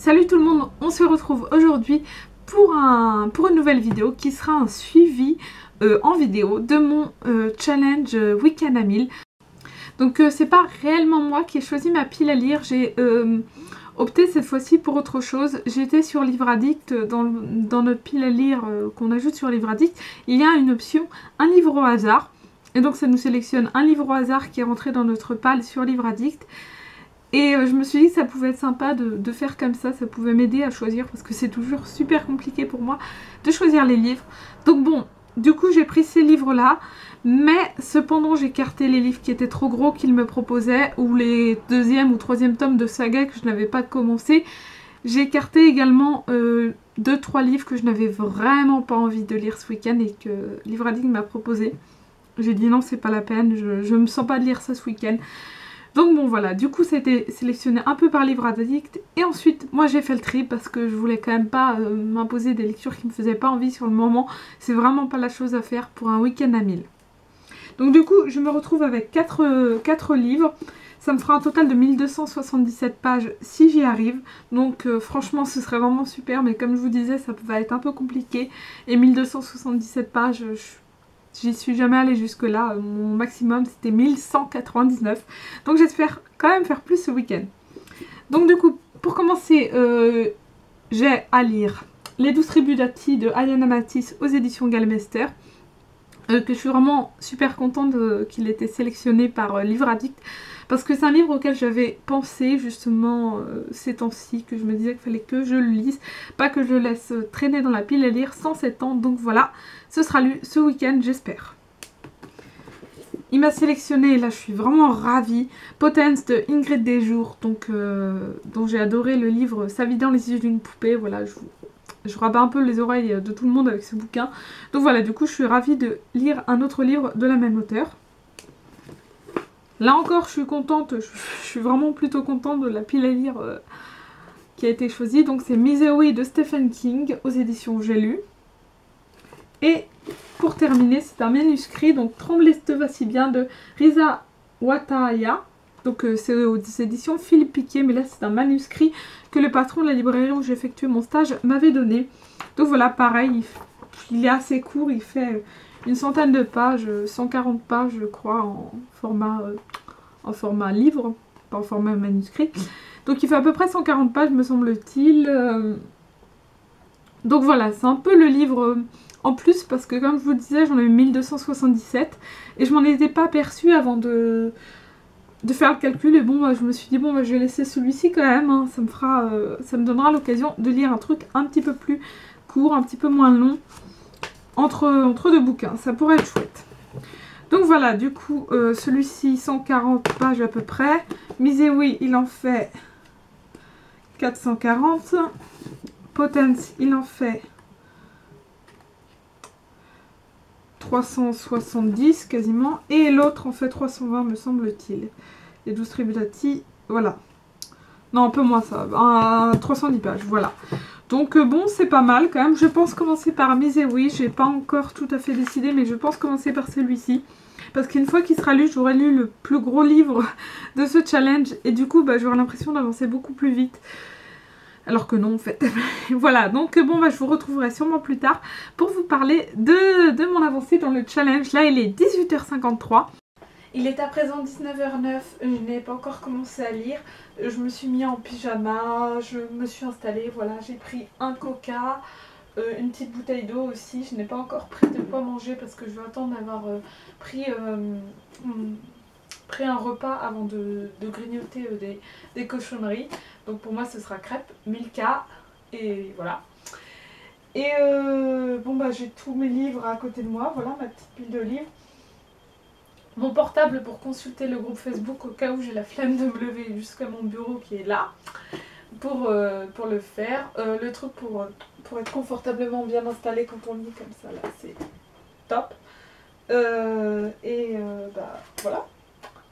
Salut tout le monde, on se retrouve aujourd'hui pour une nouvelle vidéo qui sera un suivi en vidéo de mon challenge Week-end à 1000. Donc c'est pas réellement moi qui ai choisi ma pile à lire, j'ai opté cette fois-ci pour autre chose. J'étais sur Livre Addict, dans notre pile à lire qu'on ajoute sur Livre Addict, il y a une option un livre au hasard. Et donc ça nous sélectionne un livre au hasard qui est rentré dans notre pile sur Livre Addict. Et je me suis dit que ça pouvait être sympa de faire comme ça pouvait m'aider à choisir parce que c'est toujours super compliqué pour moi de choisir les livres. Donc bon, du coup j'ai pris ces livres-là, mais cependant j'ai écarté les livres qui étaient trop gros qu'ils me proposaient ou les deuxième ou troisième tomes de saga que je n'avais pas commencé. J'ai écarté également 2-3 livres que je n'avais vraiment pas envie de lire ce week-end et que Livre Addict m'a proposé. J'ai dit non, c'est pas la peine, je me sens pas de lire ça ce week-end. Donc bon voilà, du coup c'était sélectionné un peu par Livre Addict et ensuite moi j'ai fait le tri parce que je voulais quand même pas m'imposer des lectures qui me faisaient pas envie sur le moment. C'est vraiment pas la chose à faire pour un week-end à 1000. Donc du coup je me retrouve avec 4 livres. Ça me fera un total de 1277 pages si j'y arrive. Donc franchement ce serait vraiment super, mais comme je vous disais ça va être un peu compliqué. Et 1277 pages, j'y suis jamais allée jusque là, mon maximum c'était 1199. Donc j'espère quand même faire plus ce week-end. Donc du coup, pour commencer, j'ai à lire Les 12 tribus d'Ati de Ayana Matisse aux éditions Galmester. Que je suis vraiment super contente qu'il ait été sélectionné par Livre Addict. Parce que c'est un livre auquel j'avais pensé justement ces temps-ci, que je me disais qu'il fallait que je le lise, pas que je le laisse traîner dans la pile à lire sans 7 ans. Donc voilà, ce sera lu ce week-end, j'espère. Il m'a sélectionné, et là je suis vraiment ravie, Potence de Ingrid Desjours, donc dont j'ai adoré le livre Sa vie dans les yeux d'une poupée. Voilà, je rabats un peu les oreilles de tout le monde avec ce bouquin. Donc voilà, du coup je suis ravie de lire un autre livre de la même auteure. Là encore, je suis contente, je suis vraiment plutôt contente de la pile à lire qui a été choisie. Donc c'est Misery de Stephen King aux éditions J'ai lu. Et pour terminer, c'est un manuscrit, donc Trembler te va si bien de Risa Wataya. Donc c'est aux éditions Philippe Piquet, mais là c'est un manuscrit que le patron de la librairie où j'ai effectué mon stage m'avait donné. Donc voilà, pareil, il est assez court, il fait une centaine de pages, 140 pages je crois en format livre, pas en format manuscrit. Donc il fait à peu près 140 pages me semble-t-il. Donc voilà, c'est un peu le livre en plus parce que comme je vous le disais, j'en ai eu 1277 et je m'en étais pas aperçue avant de faire le calcul. Et bon, bah, je me suis dit bon, bah, je vais laisser celui-ci quand même, hein. Ça me donnera l'occasion de lire un truc un petit peu plus court, un petit peu moins long entre deux bouquins, ça pourrait être chouette. Donc voilà, du coup, celui-ci 140 pages à peu près. Misery, il en fait 440. Potence, il en fait 370 quasiment. Et l'autre en fait 320 me semble-t-il. Les 12 tribus d'Ati, voilà. Non, un peu moins ça, 310 pages, voilà. Donc bon, c'est pas mal quand même. Je pense commencer par Misery, j'ai pas encore tout à fait décidé, mais je pense commencer par celui-ci. Parce qu'une fois qu'il sera lu, j'aurai lu le plus gros livre de ce challenge. Et du coup, bah, j'aurai l'impression d'avancer beaucoup plus vite. Alors que non en fait. Voilà, donc bon, bah, je vous retrouverai sûrement plus tard pour vous parler de mon avancée dans le challenge. Là, il est 18h53. Il est à présent 19h09, je n'ai pas encore commencé à lire. Je me suis mis en pyjama, je me suis installée, voilà, j'ai pris un coca, une petite bouteille d'eau aussi. Je n'ai pas encore pris de quoi manger parce que je vais attendre d'avoir pris un repas avant de grignoter des cochonneries. Donc pour moi ce sera crêpes, Milka et voilà. Et bon bah j'ai tous mes livres à côté de moi, voilà ma petite pile de livres. Mon portable pour consulter le groupe Facebook au cas où j'ai la flemme de me lever jusqu'à mon bureau qui est là pour le faire. Le truc pour être confortablement bien installé quand on lit comme ça, là c'est top. Bah voilà,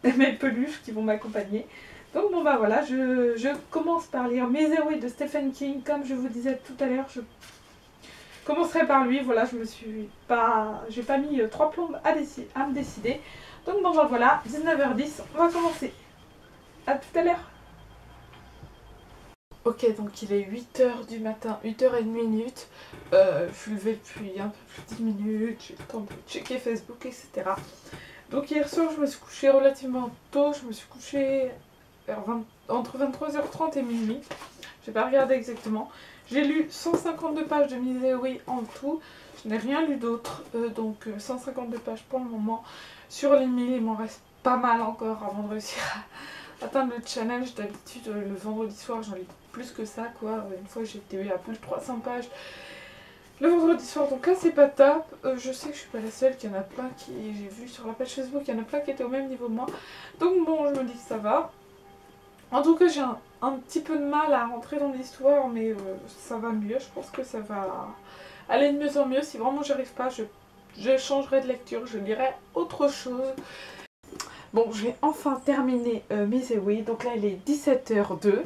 mes peluches qui vont m'accompagner. Donc bon bah voilà, je commence par lire Misery de Stephen King. Comme je vous disais tout à l'heure, je commencerai par lui. Voilà, j'ai pas mis 3 plombes à me décider. Donc bon bah voilà, 19h10, on va commencer. A tout à l'heure. Ok, donc il est 8 h du matin, 8 h 01 je suis levée depuis un peu plus de 10 minutes, j'ai eu le temps de checker Facebook, etc. Donc hier soir, je me suis couchée relativement tôt, je me suis couchée entre 23h30 et minuit. J'ai pas regardé exactement. J'ai lu 152 pages de Misery en tout. Je n'ai rien lu d'autre, donc 152 pages pour le moment. Sur les 1000, il m'en reste pas mal encore avant de réussir à atteindre le challenge. D'habitude, le vendredi soir, j'en lis plus que ça, quoi. Une fois, j'étais à plus de 300 pages le vendredi soir, donc là, c'est pas top. Je sais que je suis pas la seule, qu'il y en a plein qui... J'ai vu sur la page Facebook, il y en a plein qui étaient au même niveau que moi. Donc bon, je me dis que ça va. En tout cas, j'ai un petit peu de mal à rentrer dans l'histoire, mais ça va mieux. Je pense que ça va aller de mieux en mieux. Si vraiment j'y arrive pas, je changerai de lecture, je lirai autre chose. Bon, j'ai enfin terminé Misery. Donc là, il est 17h02.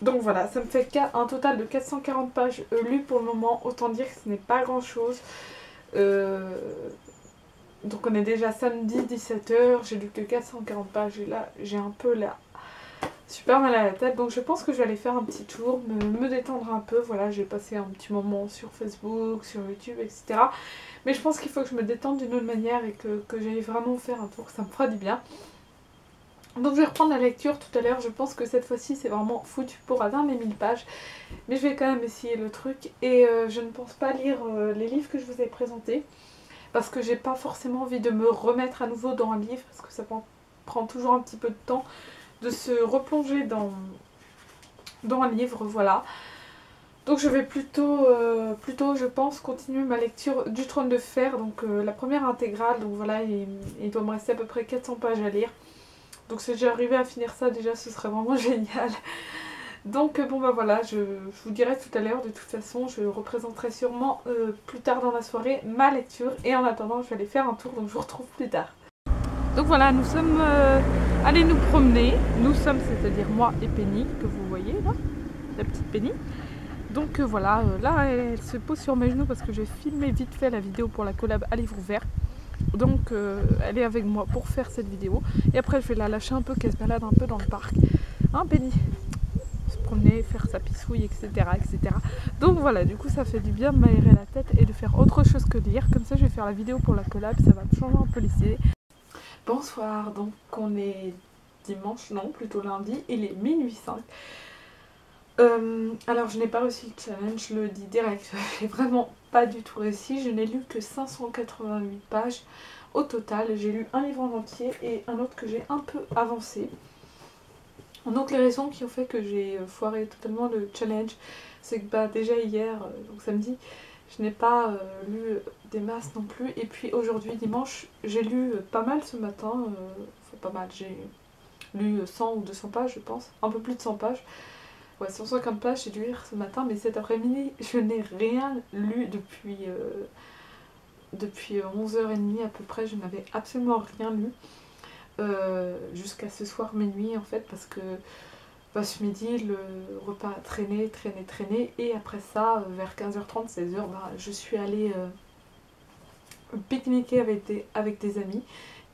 Donc voilà, ça me fait un total de 440 pages lues pour le moment. Autant dire que ce n'est pas grand chose. Donc on est déjà samedi 17h. J'ai lu que 440 pages et là j'ai un peu super mal à la tête. Donc je pense que je vais aller faire un petit tour, me détendre un peu. Voilà, j'ai passé un petit moment sur Facebook, sur YouTube, etc. Mais je pense qu'il faut que je me détende d'une autre manière et que j'aille vraiment faire un tour. Ça me fera du bien. Donc je vais reprendre la lecture tout à l'heure, je pense que cette fois-ci c'est vraiment foutu pour atteindre les 1000 pages. Mais je vais quand même essayer le truc et je ne pense pas lire les livres que je vous ai présentés. Parce que j'ai pas forcément envie de me remettre à nouveau dans un livre, parce que ça prend toujours un petit peu de temps de se replonger dans un livre, voilà. Donc je vais plutôt je pense, continuer ma lecture du Trône de Fer, donc la première intégrale, donc voilà, il doit me rester à peu près 400 pages à lire. Donc si j'arrivais à finir ça déjà ce serait vraiment génial. Donc bon bah voilà, je vous dirai tout à l'heure, de toute façon je représenterai sûrement plus tard dans la soirée ma lecture. Et en attendant je vais aller faire un tour, donc je vous retrouve plus tard. Donc voilà, nous sommes allés nous promener. Nous sommes, c'est-à-dire moi et Penny, que vous voyez là, la petite Penny. Donc voilà, là elle se pose sur mes genoux parce que j'ai filmé vite fait la vidéo pour la collab à livre ouvert. Donc elle est avec moi pour faire cette vidéo. Et après je vais la lâcher un peu, qu'elle se balade un peu dans le parc. Hein Penny? Se promener, faire sa pissouille, etc., etc. Donc voilà, du coup ça fait du bien de m'aérer la tête et de faire autre chose que de lire. Comme ça je vais faire la vidéo pour la collab, ça va me changer un peu les idées. Bonsoir, donc on est dimanche, non plutôt lundi, il est minuit 5. Alors je n'ai pas réussi le challenge, je le dis direct, j'ai vraiment pas du tout réussi, je n'ai lu que 588 pages au total, j'ai lu un livre en entier et un autre que j'ai un peu avancé. Donc les raisons qui ont fait que j'ai foiré totalement le challenge, c'est que bah, déjà hier, donc samedi, je n'ai pas lu des masses non plus, et puis aujourd'hui dimanche, j'ai lu pas mal ce matin, enfin pas mal, j'ai lu 100 ou 200 pages je pense, un peu plus de 100 pages. Ouais, 150 pages j'ai dû lire ce matin, mais cet après-midi, je n'ai rien lu depuis 11h30 à peu près, je n'avais absolument rien lu. Jusqu'à ce soir minuit en fait, parce que bah, ce midi, le repas a traîné, et après ça, vers 15h30, 16h, bah, je suis allée pique-niquer avec des amis.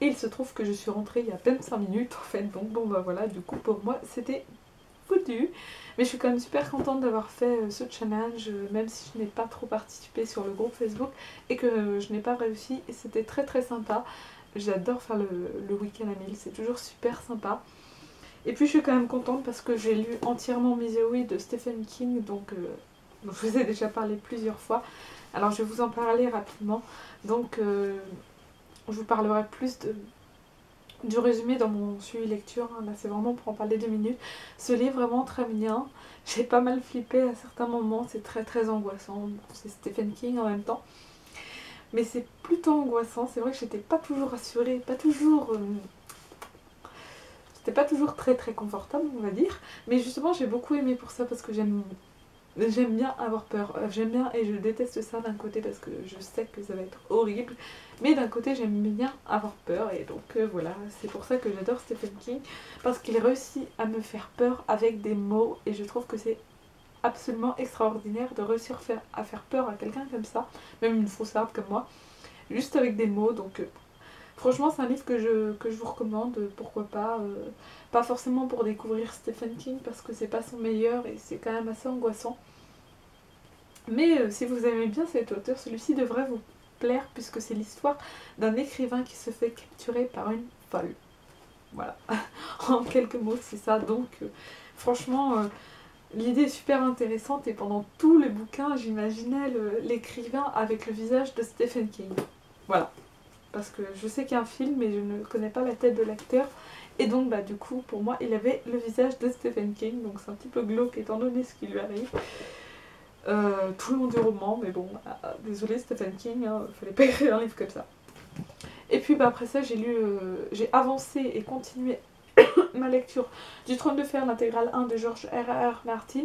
Et il se trouve que je suis rentrée il y a à peine 5 minutes en fait, donc bon bah voilà, du coup pour moi c'était foutu. Mais je suis quand même super contente d'avoir fait ce challenge, même si je n'ai pas trop participé sur le groupe Facebook et que je n'ai pas réussi, et c'était très sympa. J'adore faire le week-end à 1000, c'est toujours super sympa. Et puis je suis quand même contente parce que j'ai lu entièrement Misery de Stephen King, donc je vous ai déjà parlé plusieurs fois. Alors je vais vous en parler rapidement. Donc je vous parlerai plus du résumé dans mon suivi lecture, hein. Là c'est vraiment pour en parler 2 minutes. Ce livre est vraiment très bien, j'ai pas mal flippé à certains moments, c'est très angoissant, c'est Stephen King en même temps. Mais c'est plutôt angoissant, c'est vrai que j'étais pas toujours rassurée, c'était pas toujours très confortable on va dire. Mais justement j'ai beaucoup aimé pour ça parce que j'aime bien avoir peur, j'aime bien et je déteste ça d'un côté parce que je sais que ça va être horrible, mais d'un côté j'aime bien avoir peur, et donc voilà, c'est pour ça que j'adore Stephen King, parce qu'il réussit à me faire peur avec des mots, et je trouve que c'est absolument extraordinaire de réussir à faire peur à quelqu'un comme ça, même une faussarde comme moi, juste avec des mots. Donc Franchement, c'est un livre que je vous recommande, pourquoi pas. Pas forcément pour découvrir Stephen King, parce que c'est pas son meilleur et c'est quand même assez angoissant. Mais si vous aimez bien cet auteur, celui-ci devrait vous plaire, puisque c'est l'histoire d'un écrivain qui se fait capturer par une folle. Voilà, en quelques mots, c'est ça. Donc, franchement, l'idée est super intéressante et pendant tout le bouquin, j'imaginais l'écrivain avec le visage de Stephen King. Voilà, parce que je sais qu'il y a un film, mais je ne connais pas la tête de l'acteur. Et donc, bah, du coup, pour moi, il avait le visage de Stephen King, donc c'est un petit peu glauque étant donné ce qui lui arrive. Tout le long du roman, mais bon, désolé Stephen King, hein, fallait pas écrire un livre comme ça. Et puis bah, après ça, j'ai avancé et continué ma lecture du Trône de Fer, l'intégrale 1 de George R.R. Martin.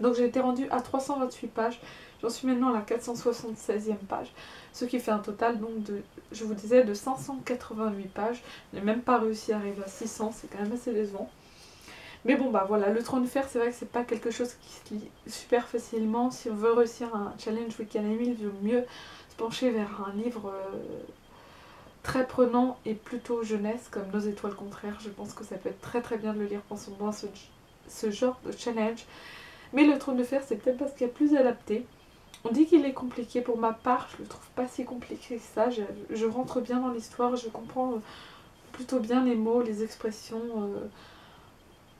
Donc j'ai été rendue à 328 pages, j'en suis maintenant à la 476e page, ce qui fait un total donc de, je vous disais, de 588 pages. Je n'ai même pas réussi à arriver à 600, c'est quand même assez décevant. Mais bon bah voilà, le Trône de Fer, c'est vrai que c'est pas quelque chose qui se lit super facilement. Si on veut réussir un challenge Week-end Emile, il vaut mieux se pencher vers un livre très prenant et plutôt jeunesse comme Nos étoiles contraires. Je pense que ça peut être très très bien de le lire pendant ce genre de challenge. Mais le Trône de Fer, c'est peut-être parce qu'il y a plus adapté. On dit qu'il est compliqué, pour ma part, je le trouve pas si compliqué que ça. Je rentre bien dans l'histoire, je comprends plutôt bien les mots, les expressions.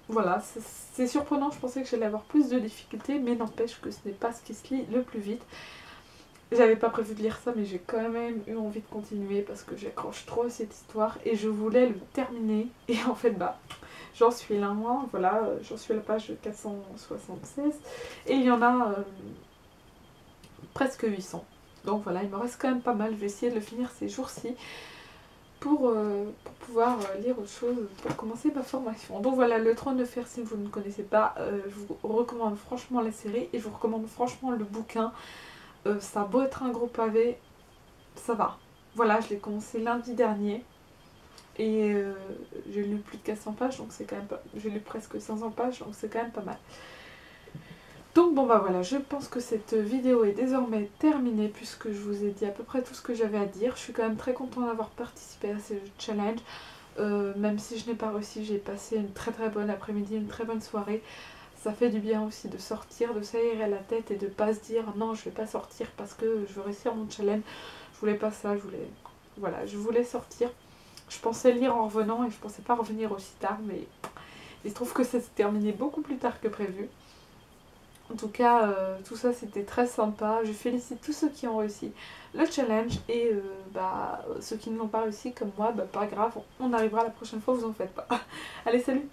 Voilà, c'est surprenant, je pensais que j'allais avoir plus de difficultés, mais n'empêche que ce n'est pas ce qui se lit le plus vite. J'avais pas prévu de lire ça, mais j'ai quand même eu envie de continuer parce que j'accroche trop à cette histoire et je voulais le terminer. Et en fait, bah, j'en suis là, moi, voilà, j'en suis à la page 476 et il y en a presque 800. Donc voilà, il me reste quand même pas mal, je vais essayer de le finir ces jours-ci pour pouvoir lire autre chose, pour commencer ma formation. Donc voilà, le Trône de Fer, si vous ne connaissez pas, je vous recommande franchement la série et je vous recommande franchement le bouquin. Ça a beau être un gros pavé, ça va. Voilà, je l'ai commencé lundi dernier et j'ai lu plus de 400 pages, donc c'est quand même pas... J'ai lu presque 500 pages, donc c'est quand même pas mal. Donc bon bah voilà, je pense que cette vidéo est désormais terminée puisque je vous ai dit à peu près tout ce que j'avais à dire. Je suis quand même très contente d'avoir participé à ce challenge. Même si je n'ai pas réussi, j'ai passé une très très bonne après-midi, une très bonne soirée. Ça fait du bien aussi de sortir, de s'aérer la tête et de pas se dire non je vais pas sortir parce que je veux réussir mon challenge. Je voulais pas ça, je voulais sortir. Je pensais lire en revenant et je pensais pas revenir aussi tard, mais il se trouve que ça s'est terminé beaucoup plus tard que prévu. En tout cas, tout ça c'était très sympa. Je félicite tous ceux qui ont réussi le challenge et ceux qui ne l'ont pas réussi comme moi, bah pas grave, on arrivera la prochaine fois, vous en faites pas. Allez, salut!